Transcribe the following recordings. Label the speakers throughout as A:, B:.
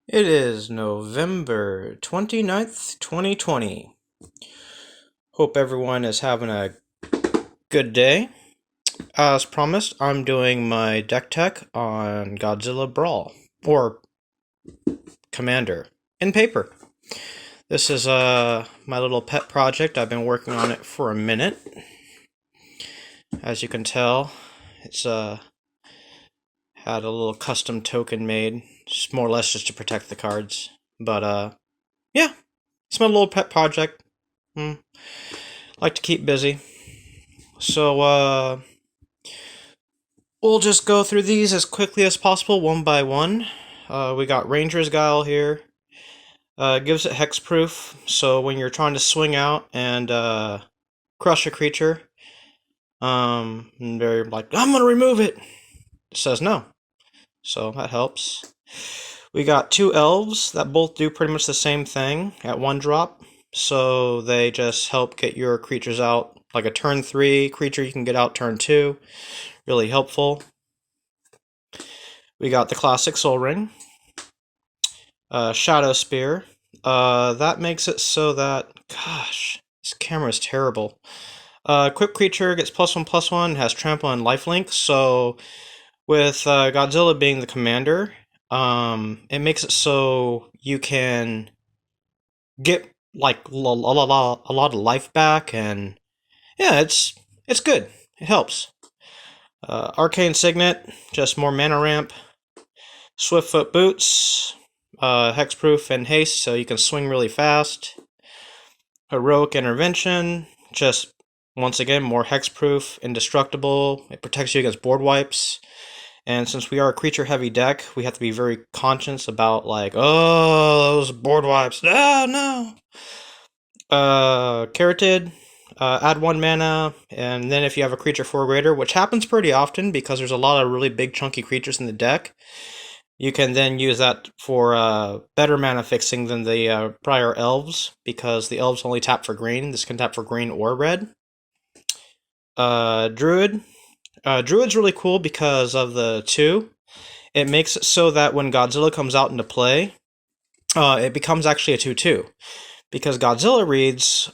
A: It is November 29th, 2020. Hope everyone is having a good day. As promised, I'm doing my deck tech on Godzilla Brawl, or Commander, in paper. This is my little pet project. I've been working on it for a minute. As you can tell, it's had a little custom token made, just more or less just to protect the cards. But yeah, it's my little pet project. Like to keep busy. So we'll just go through these as quickly as possible, one by one. We got Ranger's Guile here. Gives it hexproof, so when you're trying to swing out and crush a creature, and they're like, I'm gonna remove it. It says no. So that helps. We got two elves that both do pretty much the same thing at one drop. So they just help get your creatures out. Like a turn 3 creature you can get out turn 2. Really helpful. We got the classic Soul Ring. Shadow Spear. That makes it so that, gosh, this camera is terrible. Equipped creature gets +1/+1, has trample and lifelink. So with Godzilla being the commander, it makes it so you can get like a lot of life back, and yeah, it's good. It helps. Arcane Signet, just more mana ramp. Swiftfoot Boots, hexproof and haste, so you can swing really fast. Heroic Intervention, just once again more hexproof, indestructible. It protects you against board wipes. And since we are a creature heavy deck, we have to be very conscious about like, oh, those board wipes. Oh no. Carotid, add 1 mana, and then if you have a creature 4 greater, which happens pretty often because there's a lot of really big chunky creatures in the deck, you can then use that for better mana fixing than the prior elves, because the elves only tap for green. This can tap for green or red. Druid. Druid's really cool because of the 2. It makes it so that when Godzilla comes out into play, it becomes actually a 2/2. Because Godzilla reads,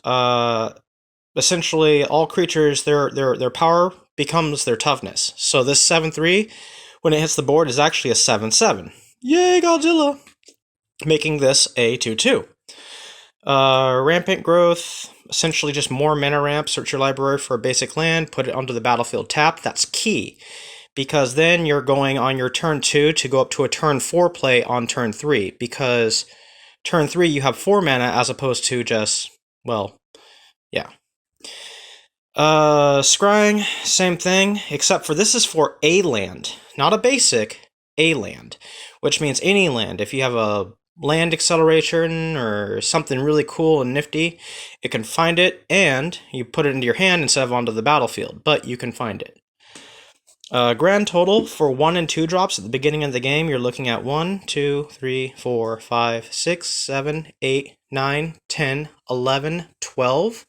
A: essentially all creatures, their power becomes their toughness. So this 7/3, when it hits the board, is actually a 7/7. Yay, Godzilla! Making this a 2/2. Rampant Growth, essentially just more mana ramp. Search your library for a basic land, put it onto the battlefield tap. That's key, because then you're going on your turn 2 to go up to a turn 4 play on turn 3, because turn 3 you have 4 mana as opposed to just, well, yeah. Scrying, same thing, except for this is for a land, not a basic, a land, which means any land. If you have a land acceleration or something really cool and nifty, it can find it, and you put it into your hand instead of onto the battlefield, but you can find it. Grand total for 1 and 2 drops at the beginning of the game, you're looking at 1, 2, 3, 4, 5, 6, 7, 8, 9, 10, 11, 12.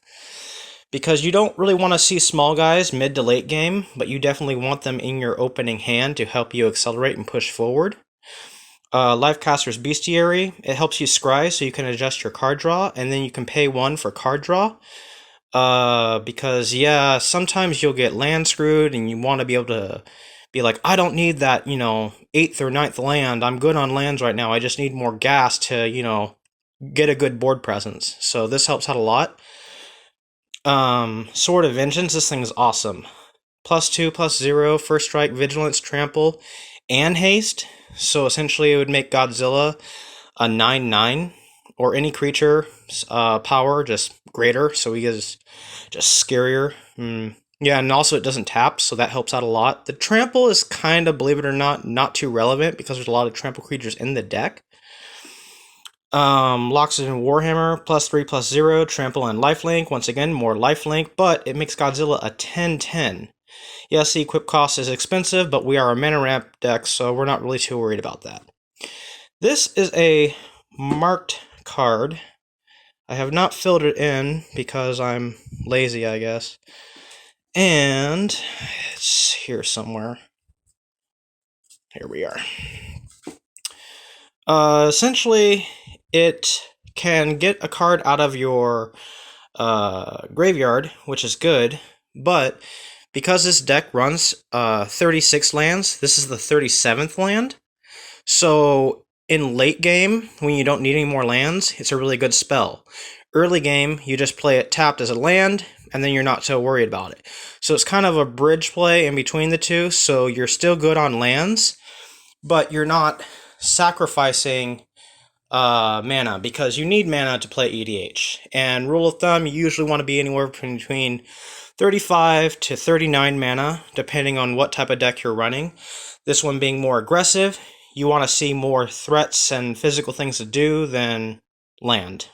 A: Because you don't really want to see small guys mid to late game, but you definitely want them in your opening hand to help you accelerate and push forward. Lifecaster's Bestiary, it helps you scry so you can adjust your card draw, and then you can pay 1 for card draw. Because, yeah, sometimes you'll get land screwed, and you want to be able to be like, I don't need that, 8th or 9th land. I'm good on lands right now. I just need more gas to, get a good board presence. So this helps out a lot. Sword of Vengeance, this thing is awesome. +2/+0, first strike, vigilance, trample, and haste. So essentially it would make Godzilla a 9/9, or any creature power just greater, so he is just scarier. Yeah, and also it doesn't tap, so that helps out a lot. The trample is kind of, believe it or not too relevant because there's a lot of trample creatures in the deck. Loxodon Warhammer, +3/+0, trample and lifelink. Once again, more lifelink, but it makes Godzilla a 10/10. Yes, the equip cost is expensive, but we are a mana ramp deck, so we're not really too worried about that. This is a marked card. I have not filled it in because I'm lazy, I guess. And it's here somewhere. Here we are. Essentially, it can get a card out of your graveyard, which is good, but because this deck runs 36 lands, this is the 37th land. So in late game, when you don't need any more lands, it's a really good spell. Early game, you just play it tapped as a land, and then you're not so worried about it. So it's kind of a bridge play in between the two, so you're still good on lands, but you're not sacrificing mana, because you need mana to play EDH. And rule of thumb, you usually want to be anywhere between 35 to 39 mana, depending on what type of deck you're running. This one being more aggressive, you want to see more threats and physical things to do than land.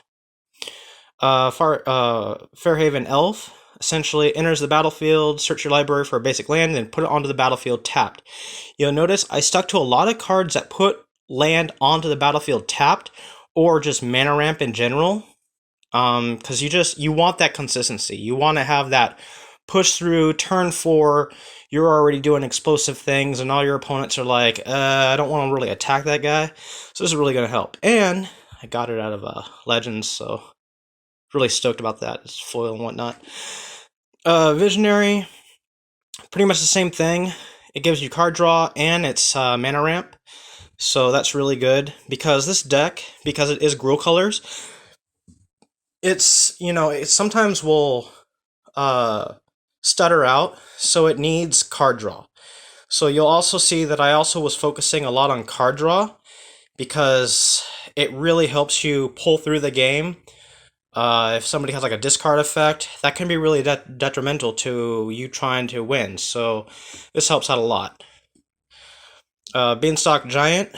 A: Fairhaven Elf essentially enters the battlefield, search your library for a basic land, and then put it onto the battlefield tapped. You'll notice I stuck to a lot of cards that put land onto the battlefield tapped, or just mana ramp in general, because you want that consistency. You want to have that push through turn 4. You're already doing explosive things, and all your opponents are like, I don't want to really attack that guy. So this is really going to help. And I got it out of Legends, so really stoked about that. It's foil and whatnot. Visionary, pretty much the same thing. It gives you card draw, and it's mana ramp. So that's really good, because this deck, because it is Gruul colors, it sometimes will stutter out, so it needs card draw. So you'll also see that I also was focusing a lot on card draw, because it really helps you pull through the game. If somebody has like a discard effect, that can be really detrimental to you trying to win. So this helps out a lot. Beanstalk Giant.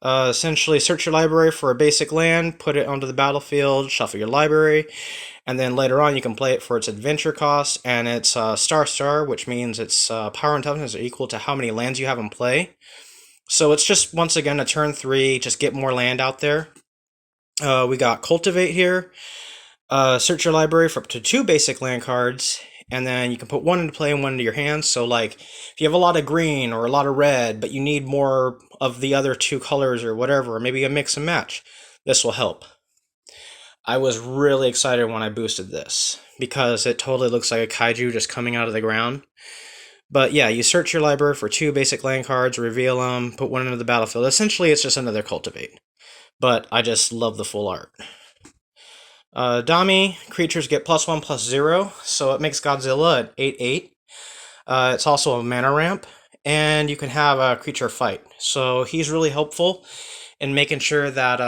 A: Essentially, search your library for a basic land, put it onto the battlefield, shuffle your library, and then later on you can play it for its adventure cost, and it's star, which means its power and toughness are equal to how many lands you have in play. So it's just, once again, a turn 3, just get more land out there. We got Cultivate here. Search your library for up to 2 basic land cards, and then you can put 1 into play and 1 into your hand. So like, if you have a lot of green or a lot of red, but you need more of the other 2 colors or whatever, or maybe a mix and match, this will help. I was really excited when I boosted this, because it totally looks like a kaiju just coming out of the ground. But yeah, you search your library for 2 basic land cards, reveal them, put 1 into the battlefield. Essentially, it's just another Cultivate. But I just love the full art. Dami, creatures get +1/+0, so it makes Godzilla an 8/8. It's also a mana ramp, and you can have a creature fight. So he's really helpful in making sure that,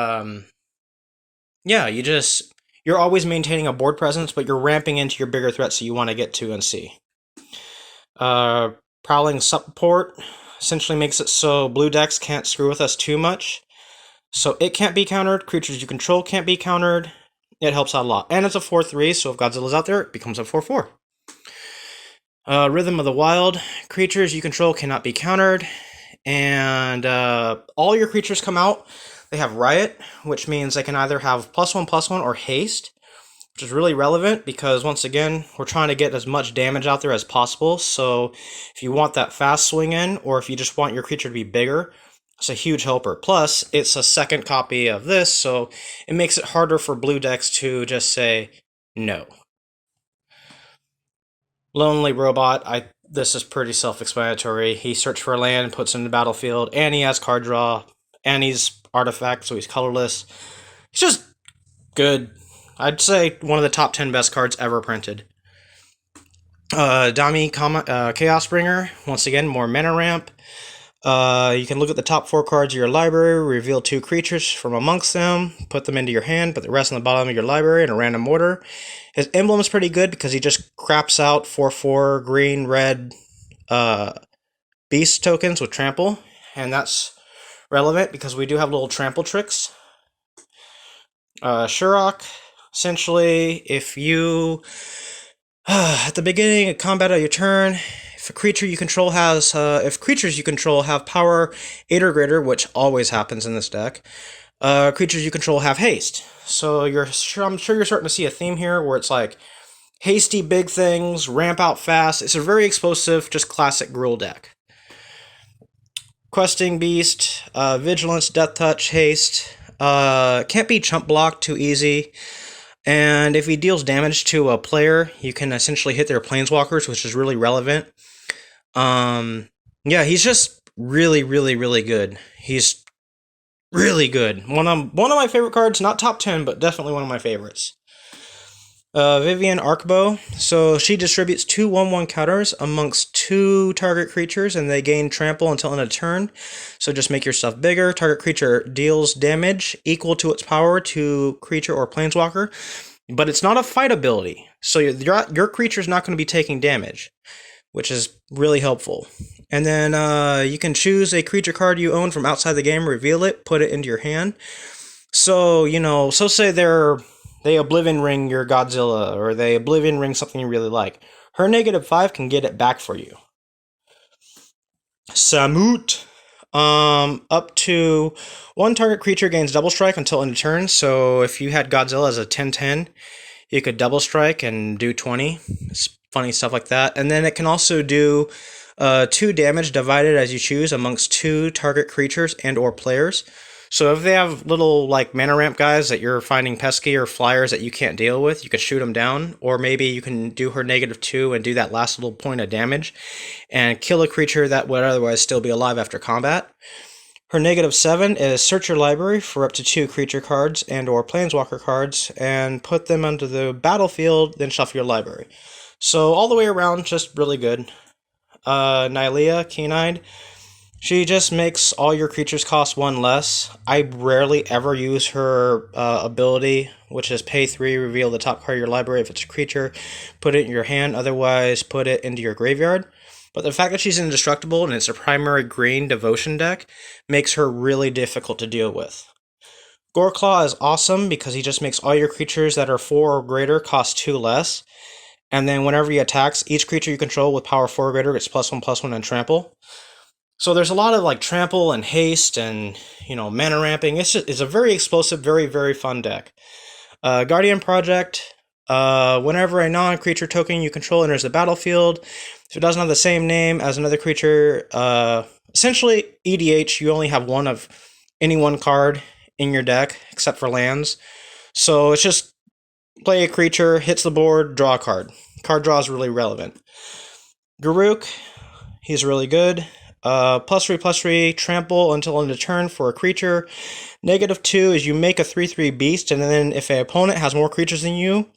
A: you're always maintaining a board presence, but you're ramping into your bigger threats that you want to get to and see. Prowling Support essentially makes it so blue decks can't screw with us too much. So it can't be countered, creatures you control can't be countered. It helps out a lot. And it's a 4/3, so if Godzilla's out there, it becomes a 4/4. Rhythm of the Wild, creatures you control cannot be countered. And all your creatures come out. They have Riot, which means they can either have +1/+1 or Haste, which is really relevant, because once again, we're trying to get as much damage out there as possible. So if you want that fast swing in, or if you just want your creature to be bigger, it's a huge helper. Plus, it's a second copy of this, so it makes it harder for blue decks to just say no. Lonely Robot, this is pretty self-explanatory. He searches for a land, puts it in the battlefield, and he has card draw, and he's artifact, so he's colorless. He's just good. I'd say one of the top 10 best cards ever printed. Dami Chaosbringer, once again, more mana ramp. You can look at the top 4 cards of your library, reveal 2 creatures from amongst them, put them into your hand, put the rest on the bottom of your library in a random order. His emblem is pretty good, because he just craps out 4/4 green, red beast tokens with trample, and that's relevant because we do have little trample tricks. Shurok, essentially, if you at the beginning of combat of your turn, if creatures you control have power 8 or greater, which always happens in this deck, creatures you control have haste. So I'm sure you're starting to see a theme here where it's like hasty big things, ramp out fast. It's a very explosive, just classic Gruul deck. Questing Beast, Vigilance, Death Touch, Haste. Can't be chump blocked too easy. And if he deals damage to a player, you can essentially hit their planeswalkers, which is really relevant. Yeah, he's just really, really, really good. He's really good. One of my favorite cards, not top 10, but definitely one of my favorites. Vivian Arcbow. So she distributes 2 1/1 counters amongst 2 target creatures, and they gain trample until end of turn. So just make your stuff bigger. Target creature deals damage equal to its power to creature or planeswalker, but it's not a fight ability. So your creature's not going to be taking damage, which is really helpful. And then you can choose a creature card you own from outside the game, reveal it, put it into your hand. So, so say they Oblivion Ring your Godzilla, or they Oblivion Ring something you really like. Her -5 can get it back for you. Samut. Up to 1 target creature gains double strike until end of turn. So if you had Godzilla as a 10/10, you could double strike and do 20. It's funny stuff like that. And then it can also do 2 damage divided as you choose amongst 2 target creatures and or players. So if they have little like mana ramp guys that you're finding pesky or flyers that you can't deal with, you can shoot them down. Or maybe you can do her -2 and do that last little point of damage and kill a creature that would otherwise still be alive after combat. Her -7 is search your library for up to 2 creature cards and or planeswalker cards and put them onto the battlefield, then shuffle your library. So all the way around, just really good. Nylea, Keen-Eyed. She just makes all your creatures cost 1 less. I rarely ever use her ability, which is pay 3, reveal the top card of your library if it's a creature, put it in your hand, otherwise put it into your graveyard. But the fact that she's indestructible and it's a primary green devotion deck makes her really difficult to deal with. Goreclaw is awesome because he just makes all your creatures that are 4 or greater cost 2 less. And then whenever he attacks, each creature you control with power 4 or greater gets +1/+1 and trample. So there's a lot of like trample and haste and mana ramping. It's a very explosive, very, very fun deck. Guardian Project. Whenever a non-creature token you control enters the battlefield, if it doesn't have the same name as another creature, essentially EDH, you only have one of any one card in your deck except for lands. So it's just play a creature, hits the board, draw a card. Card draw is really relevant. Garruk, he's really good. +3/+3, trample until end of turn for a creature. -2 is you make a 3/3 beast, and then if an opponent has more creatures than you,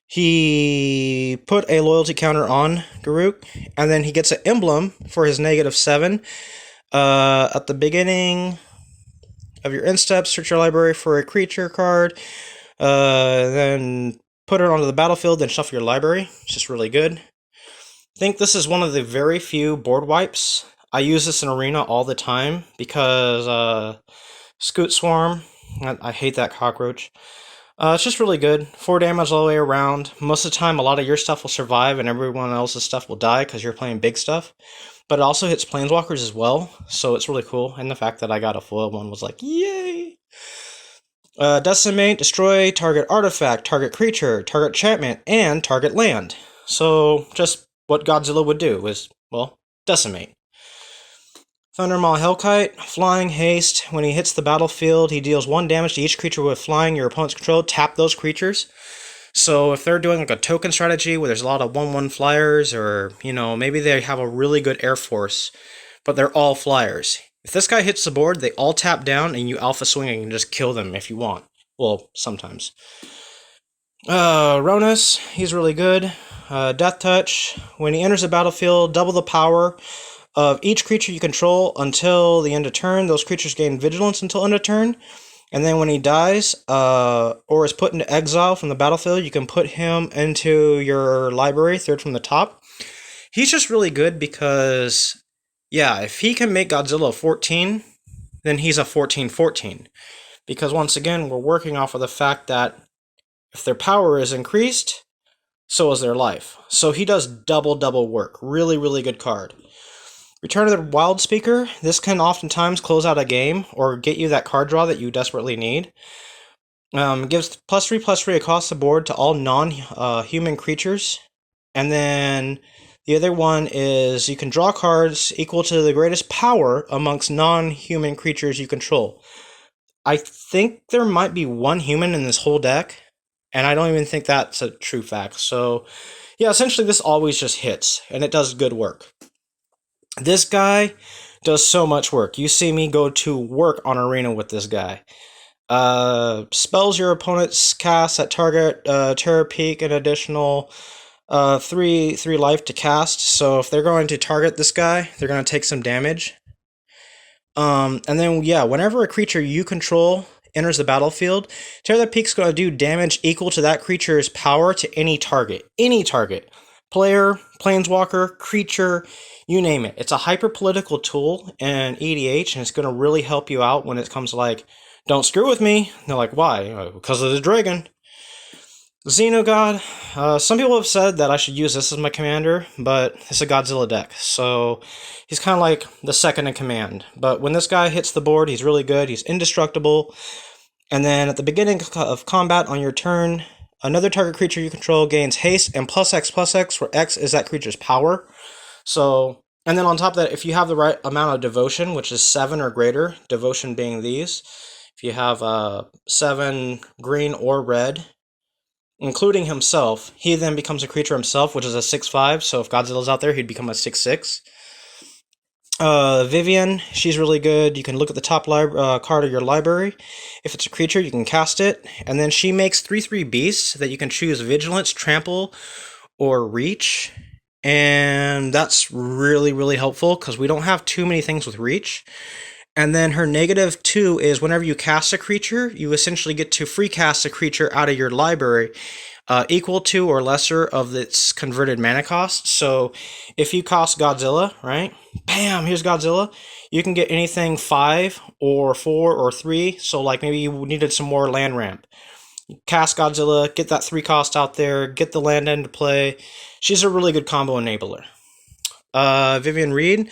A: he put a loyalty counter on Garruk, and then he gets an emblem for his -7. At the beginning of your end step, search your library for a creature card, then put it onto the battlefield, then shuffle your library. It's just really good. I think this is one of the very few board wipes. I use this in Arena all the time because Scoot Swarm, I hate that cockroach. It's just really good. 4 damage all the way around. Most of the time, a lot of your stuff will survive and everyone else's stuff will die because you're playing big stuff. But it also hits planeswalkers as well, so it's really cool. And the fact that I got a foil one was like, yay! Decimate, destroy target artifact, target creature, target enchantment, and target land. So just what Godzilla would do is, well, decimate. Thundermaw Hellkite, flying haste. When he hits the battlefield, he deals 1 damage to each creature with flying your opponent's control. Tap those creatures. So if they're doing like a token strategy where there's a lot of 1/1 flyers, or maybe they have a really good air force, but they're all flyers. If this guy hits the board, they all tap down, and you alpha swing and just kill them if you want. Well, sometimes. Ronus, he's really good. Death Touch. When he enters the battlefield, double the power of each creature you control until the end of turn. Those creatures gain vigilance until end of turn. And then when he dies, or is put into exile from the battlefield, you can put him into your library, 3rd from the top. He's just really good because, yeah, if he can make Godzilla a 14, then he's a 14/14. Because once again, we're working off of the fact that if their power is increased, so is their life. So he does double work. Really, really good card. Return of the Wild Speaker. This can oftentimes close out a game or get you that card draw that you desperately need. Gives +3/+3 across the board to all non-human creatures. And then The other one is you can draw cards equal to the greatest power amongst non-human creatures you control. I think there might be one human in this whole deck, and I don't even think that's a true fact. So, yeah, essentially this always just hits, and it does good work. This guy does so much work. You see me go to work on Arena with this guy. Spells your opponent's cast at target Terror Peak an additional three life to cast. So if they're going to target this guy, they're going to take some damage. And then yeah, whenever a creature you control enters the battlefield, Tear the Peak's going to do damage equal to that creature's power to any target. Any target. Player, planeswalker, creature, you name it. It's a hyper-political tool in EDH, and it's going to really help you out when it comes to like, don't screw with me. And they're like, why? Because of the dragon. Xenogod. Some people have said that I should use this as my commander, but it's a Godzilla deck, so he's kind of like the second in command. But when this guy hits the board, he's really good. He's indestructible. And then at the beginning of combat on your turn, another target creature you control gains haste and +X+X, where X is that creature's power. So, and then on top of that, if you have the right amount of devotion, which is 7 or greater, devotion being these, if you have 7 green or red, including himself, he then becomes a creature himself, which is a 6/5, so if Godzilla's out there, he'd become a 6/6. Vivian, she's really good. You can look at the top card of your library. If it's a creature, you can cast it. And then she makes 3/3 beasts that you can choose Vigilance, Trample, or Reach. And that's really, really helpful because we don't have too many things with Reach. And then her -2 is whenever you cast a creature, you essentially get to free cast a creature out of your library equal to or lesser of its converted mana cost. So if you cost Godzilla, right? Bam, here's Godzilla. You can get anything 5 or 4 or 3. So like maybe you needed some more land ramp. Cast Godzilla, get that 3 cost out there, get the land into play. She's a really good combo enabler. Vivian Reed.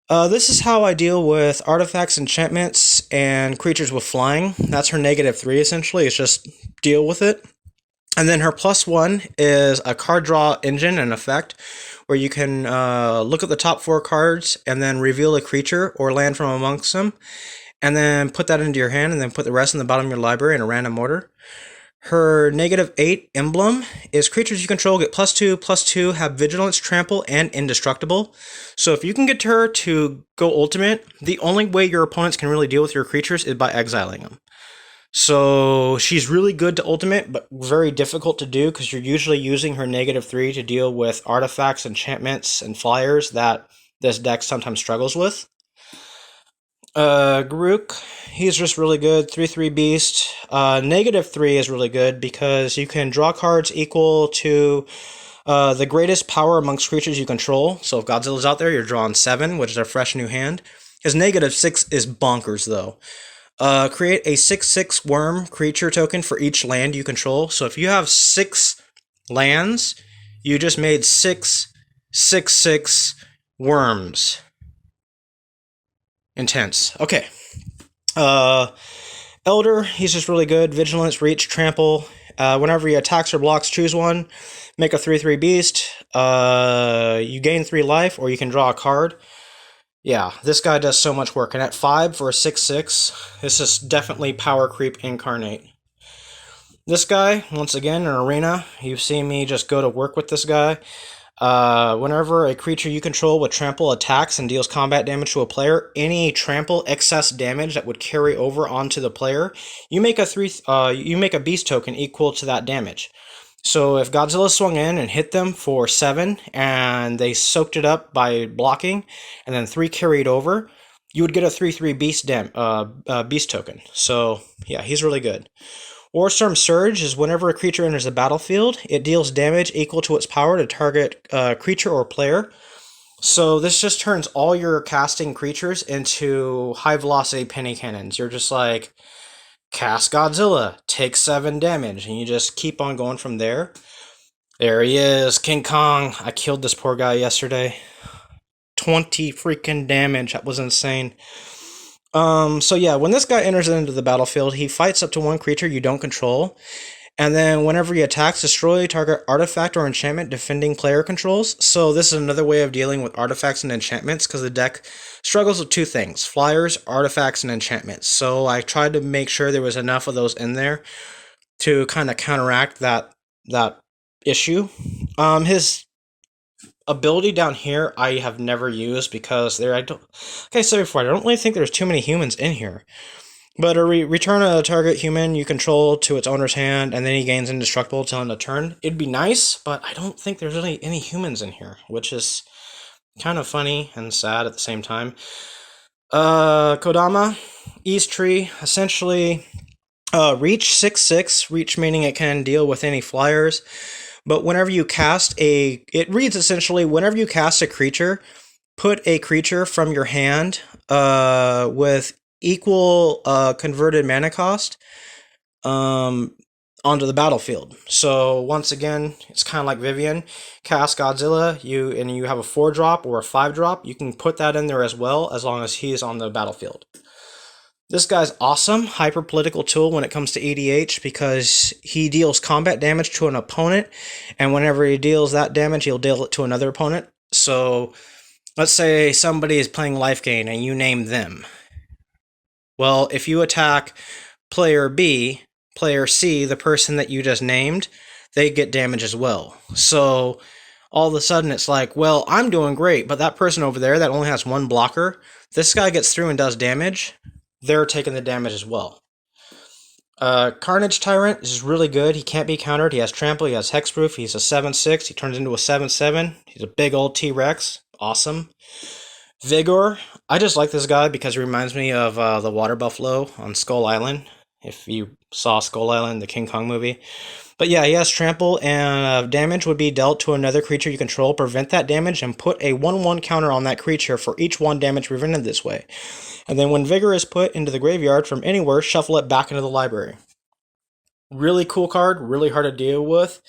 A: This is how I deal with artifacts, enchantments, and creatures with flying. That's her -3, essentially. It's just deal with it. And then her +1 is a card draw engine and effect, where you can look at the top 4 cards and then reveal a creature or land from amongst them, and then put that into your hand, and then put the rest in the bottom of your library in a random order. Her -8 emblem is creatures you control get +2/+2, have vigilance, trample, and indestructible. So if you can get her to go ultimate, the only way your opponents can really deal with your creatures is by exiling them. So she's really good to ultimate, but very difficult to do because you're usually using her -3 to deal with artifacts, enchantments, and flyers that this deck sometimes struggles with. Garuk, he's just really good. 3/3 beast. -3 is really good because you can draw cards equal to the greatest power amongst creatures you control. So if Godzilla's out there, you're drawing 7, which is a fresh new hand. His -6 is bonkers though. Create a 6/6 worm creature token for each land you control. So if you have 6 lands, you just made 6 6/6 worms. Intense. Okay. Elder, he's just really good. Vigilance, Reach, Trample. Whenever he attacks or blocks, choose one. Make a 3/3 beast. You gain 3 life, or you can draw a card. Yeah, this guy does so much work. And at 5 for a 6/6, this is definitely power creep incarnate. This guy, once again, in Arena, you've seen me just go to work with this guy. Whenever a creature you control with trample attacks and deals combat damage to a player, any trample excess damage that would carry over onto the player, you make a beast token equal to that damage. So if Godzilla swung in and hit them for 7 and they soaked it up by blocking and then 3 carried over, you would get a 3/3 beast token. So yeah, he's really good. Warstorm Surge is whenever a creature enters the battlefield, it deals damage equal to its power to target creature or player. So this just turns all your casting creatures into high-velocity penny cannons. You're just like, cast Godzilla, take 7 damage, and you just keep on going from there. There he is, King Kong. I killed this poor guy yesterday. 20 freaking damage. That was insane. So yeah, when this guy enters into the battlefield, he fights up to 1 creature you don't control, And then whenever he attacks, destroy target artifact or enchantment defending player controls. So this is another way of dealing with artifacts and enchantments, because the deck struggles with two things: flyers, artifacts, and enchantments. So I tried to make sure there was enough of those in there to kind of counteract that issue. His ability down here I have never used, because like I said before, I don't really think there's too many humans in here. But return a target human you control to its owner's hand, and then he gains indestructible till end of turn. It'd be nice, but I don't think there's really any humans in here, which is kind of funny and sad at the same time. Kodama, East Tree, essentially reach 6/6, reach meaning it can deal with any flyers. But whenever you cast it reads essentially, whenever you cast a creature, put a creature from your hand with equal converted mana cost onto the battlefield. So once again, it's kind of like Vivian. Cast Godzilla, you have a 4-drop or a 5-drop. You can put that in there as well, as long as he's on the battlefield. This guy's awesome, hyper political tool when it comes to EDH, because he deals combat damage to an opponent, and whenever he deals that damage, he'll deal it to another opponent. So let's say somebody is playing life gain and you name them. Well, if you attack player B, player C, the person that you just named, they get damage as well. So all of a sudden it's like, well, I'm doing great, but that person over there that only has one blocker, this guy gets through and does damage, they're taking the damage as well. Carnage Tyrant is really good. He can't be countered. He has trample, he has hexproof, he's a 7/6, he turns into a 7/7. He's a big old T-Rex. Awesome. Vigor, I just like this guy because he reminds me of the water buffalo on Skull Island, if you saw Skull Island, the King Kong movie. But yeah, he has trample, and damage would be dealt to another creature you control. Prevent that damage and put a 1/1 counter on that creature for each 1 damage prevented this way. And then when Vigor is put into the graveyard from anywhere, shuffle it back into the library. Really cool card, really hard to deal with,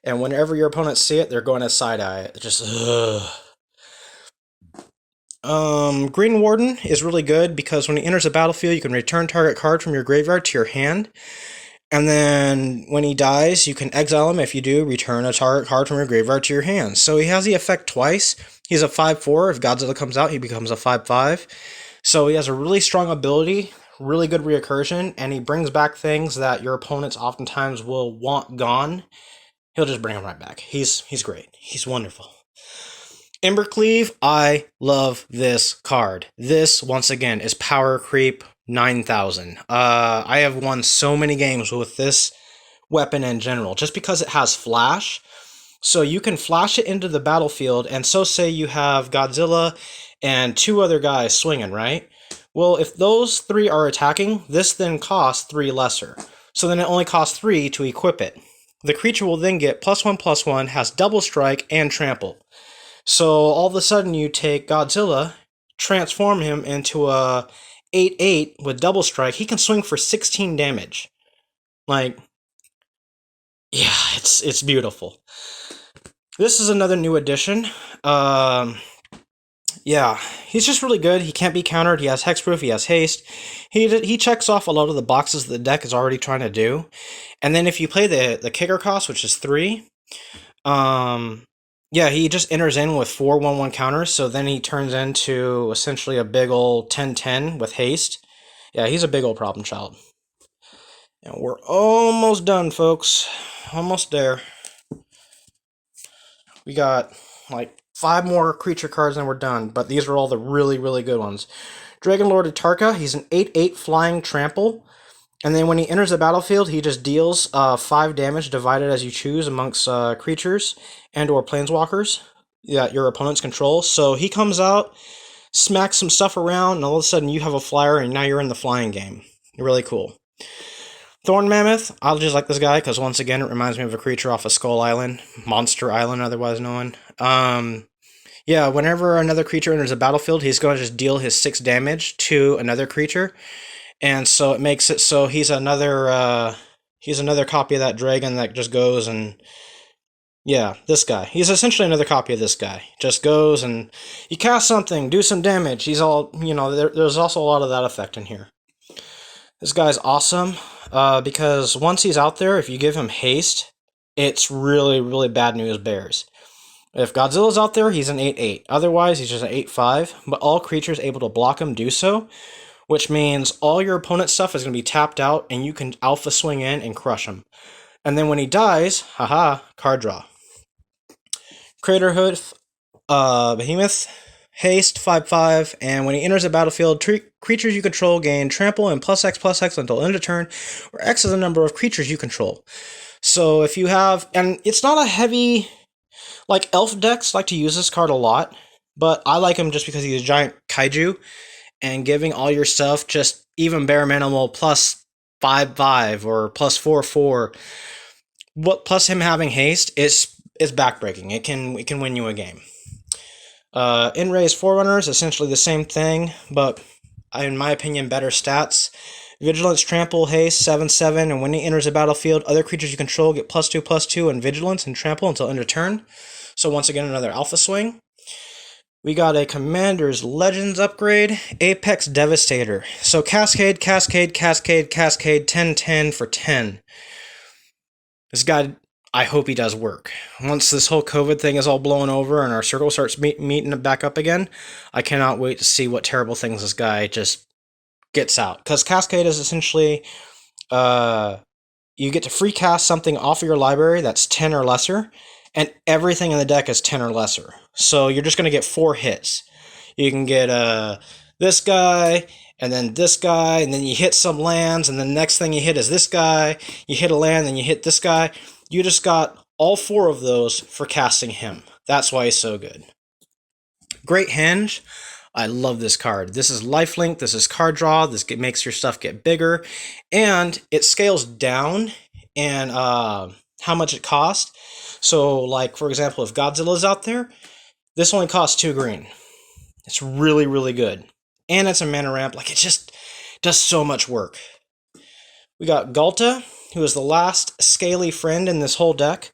A: and whenever your opponents see it, they're going to side-eye it. Just, ugh. Green Warden is really good because when he enters the battlefield, you can return target card from your graveyard to your hand. And then when he dies, you can exile him. If you do, return a target card from your graveyard to your hand. So he has the effect twice. He's a 5/4. If Godzilla comes out, he becomes a 5/5. So he has a really strong ability, really good recursion, and he brings back things that your opponents oftentimes will want gone. He'll just bring them right back. He's great. He's wonderful. Embercleave, I love this card. This, once again, is power creep 9,000. I have won so many games with this weapon in general, just because it has flash. So you can flash it into the battlefield, and so say you have Godzilla and 2 other guys swinging, right? Well, if those 3 are attacking, this then costs 3 lesser. So then it only costs 3 to equip it. The creature will then get +1/+1, has double strike, and trample. So all of a sudden you take Godzilla, transform him into a 8/8 with double strike. He can swing for 16 damage. Like, yeah, it's beautiful. This is another new addition. Yeah, he's just really good. He can't be countered. He has hexproof. He has haste. He checks off a lot of the boxes the deck is already trying to do. And then if you play the kicker cost, which is 3, yeah, he just enters in with 4 1/1 counters, so then he turns into essentially a big old 10/10 with haste. Yeah, he's a big old problem child. And we're almost done, folks. Almost there. We got like 5 more creature cards and we're done, but these are all the really, really good ones. Dragonlord Atarka, he's an 8/8 flying trample. And then when he enters the battlefield, he just deals 5 damage divided as you choose amongst creatures and or planeswalkers that your opponents control. So he comes out, smacks some stuff around, and all of a sudden you have a flyer and now you're in the flying game. Really cool. Thorn Mammoth, I just like this guy because once again it reminds me of a creature off of Skull Island, Monster Island otherwise known. Yeah, whenever another creature enters the battlefield, he's going to just deal his 6 damage to another creature. And so it makes it so he's another copy of that dragon that just goes and, yeah, this guy. He's essentially another copy of this guy. Just goes and you cast something, do some damage. He's all, there's also a lot of that effect in here. This guy's awesome because once he's out there, if you give him haste, it's really, really bad news bears. If Godzilla's out there, he's an 8/8. Otherwise, he's just an 8/5, but all creatures able to block him do so, which means all your opponent's stuff is going to be tapped out and you can alpha swing in and crush him. And then when he dies, haha, card draw. Craterhoof, Behemoth, haste 5/5, and when he enters the battlefield, creatures you control gain trample and +X until end of turn, where X is the number of creatures you control. So if you have, and it's not a heavy, like elf decks like to use this card a lot, but I like him just because he's a giant kaiju, and giving all your stuff just even bare minimal +5/5 or +4/4. What plus him having haste is backbreaking. It can win you a game. In-raise Forerunners, essentially the same thing, but in my opinion, better stats. Vigilance, Trample, Haste, 7/7, and when he enters a battlefield, other creatures you control get +2/+2 and Vigilance and Trample until end of turn. So once again, another alpha swing. We got a Commander's Legends upgrade, Apex Devastator. So Cascade, 10/10 for 10. This guy, I hope he does work. Once this whole COVID thing is all blown over and our circle starts meeting back up again, I cannot wait to see what terrible things this guy just gets out. Because Cascade is essentially, you get to free cast something off of your library that's 10 or lesser, and everything in the deck is 10 or lesser. So you're just going to get 4 hits. You can get this guy, and then this guy, and then you hit some lands, and the next thing you hit is this guy. You hit a land, then you hit this guy. You just got all 4 of those for casting him. That's why he's so good. Great Henge. I love this card. This is lifelink, this is card draw, this makes your stuff get bigger, and it scales down and how much it costs. So, like, for example, if Godzilla's out there, this only costs 2 green. It's really, really good. And it's a mana ramp. Like, it just does so much work. We got Galta, who is the last scaly friend in this whole deck.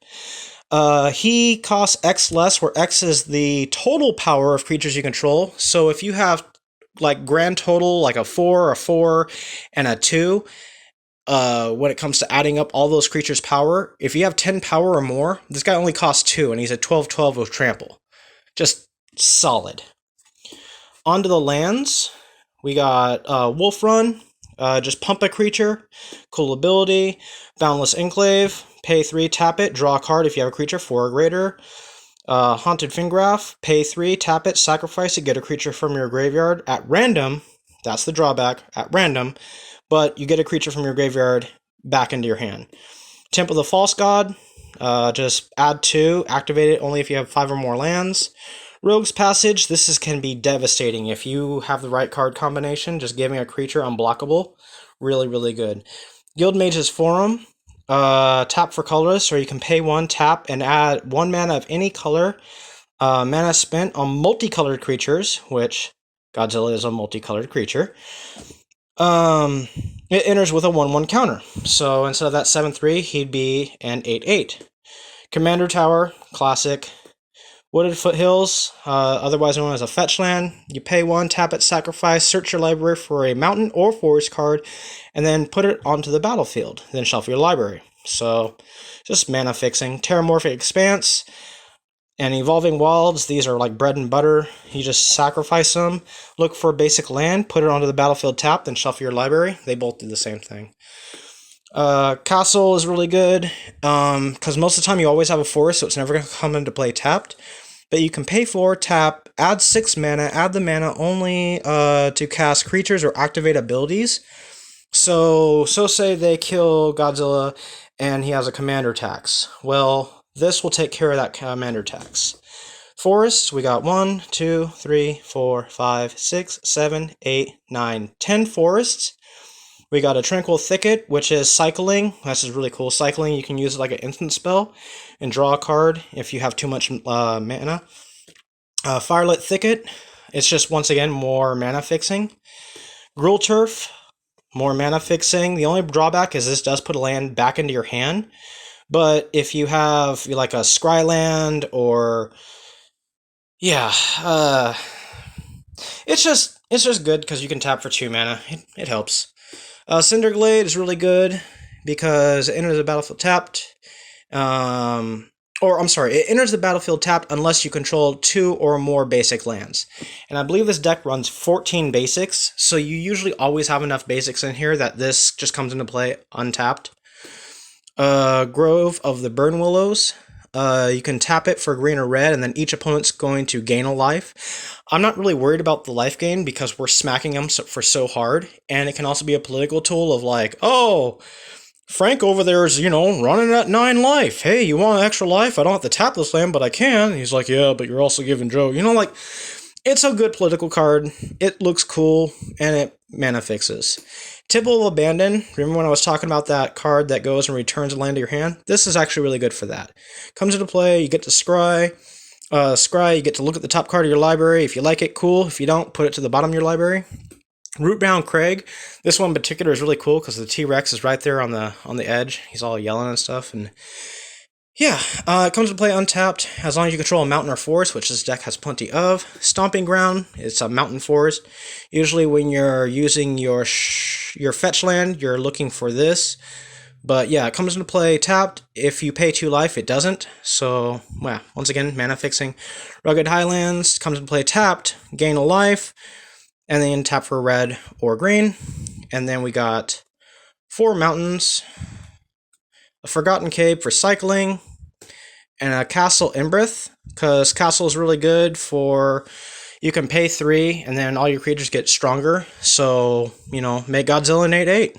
A: He costs X less, where X is the total power of creatures you control. So if you have, like, grand total, like a 4, and a 2, when it comes to adding up all those creatures' power, if you have 10 power or more, this guy only costs 2, and he's a 12/12 with trample. Just solid. Onto the lands, we got Wolf Run, just pump a creature, cool ability, Boundless Enclave, pay 3, tap it, draw a card if you have a creature 4 or greater. Haunted Fingraph, pay 3, tap it, sacrifice it, get a creature from your graveyard at random. That's the drawback, at random, but you get a creature from your graveyard back into your hand. Temple of the False God, just add 2, activate it only if you have 5 or more lands. Rogue's Passage, this can be devastating if you have the right card combination, just giving a creature unblockable. Really, really good. Guildmage's Forum, tap for colorless, or you can pay 1, tap, and add 1 mana of any color. Mana spent on multicolored creatures, which Godzilla is a multicolored creature. It enters with a 1/1 counter. So instead of that 7/3, he'd be an 8/8. Commander Tower, classic. Wooded Foothills, otherwise known as a fetch land. You pay 1, tap it, sacrifice, search your library for a mountain or forest card, and then put it onto the battlefield. Then shuffle your library. So, just mana fixing. Terramorphic Expanse and Evolving Wilds, these are like bread and butter. You just sacrifice them, look for a basic land, put it onto the battlefield tap, then shuffle your library. They both do the same thing. Castle is really good, because most of the time you always have a forest, so it's never going to come into play tapped. But you can pay 4, tap, add 6 mana, add the mana only to cast creatures or activate abilities. So say they kill Godzilla and he has a commander tax. Well, this will take care of that commander tax. Forests, we got 1, 2, 3, 4, 5, 6, 7, 8, 9, 10 forests. We got a Tranquil Thicket, which is cycling. This is really cool. Cycling, you can use it like an instant spell and draw a card if you have too much mana. Firelit Thicket, it's just, once again, more mana fixing. Gruul Turf, more mana fixing. The only drawback is this does put a land back into your hand. But if you have like a Scryland or... yeah, it's just good because you can tap for 2 mana. It helps. Cinderglade is really good because it enters the battlefield tapped. Or I'm sorry, it enters the battlefield tapped unless you control 2 or more basic lands. And I believe this deck runs 14 basics, so you usually always have enough basics in here that this just comes into play untapped. Grove of the Burn Willows. You can tap it for green or red, and then each opponent's going to gain a life. I'm not really worried about the life gain because we're smacking them for so hard, and it can also be a political tool of like, oh, Frank over there is, running at 9 life. Hey, you want an extra life? I don't have to tap this land, but I can. And he's like, yeah, but you're also giving Joe. It's a good political card. It looks cool, and it mana fixes. Tipple of Abandon. Remember when I was talking about that card that goes and returns a land to your hand? This is actually really good for that. Comes into play, you get to scry. You get to look at the top card of your library. If you like it, cool. If you don't, put it to the bottom of your library. Rootbound Craig. This one in particular is really cool because the T-Rex is right there on the edge. He's all yelling and stuff, and yeah, it comes to play untapped as long as you control a mountain or forest, which this deck has plenty of. Stomping Ground, it's a mountain forest. Usually when you're using your fetch land, you're looking for this. But yeah, it comes into play tapped. If you pay 2 life, it doesn't. So, well, once again, mana fixing. Rugged Highlands comes into play tapped, gain a life, and then tap for red or green. And then we got 4 mountains, a Forgotten Cave for cycling, and a Castle Imbrith, because Castle is really good for, you can pay 3, and then all your creatures get stronger, so, make Godzilla an 8/8.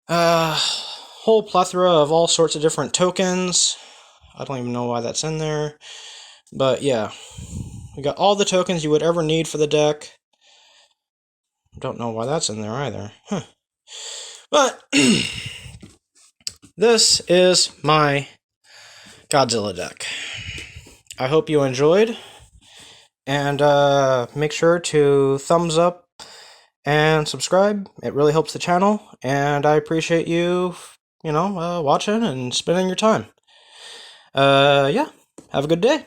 A: Whole plethora of all sorts of different tokens. I don't even know why that's in there, but yeah. We got all the tokens you would ever need for the deck. Don't know why that's in there either. Huh. But this is my Godzilla deck. I hope you enjoyed, and make sure to thumbs up and subscribe. It really helps the channel, and I appreciate you, watching and spending your time. Yeah, have a good day.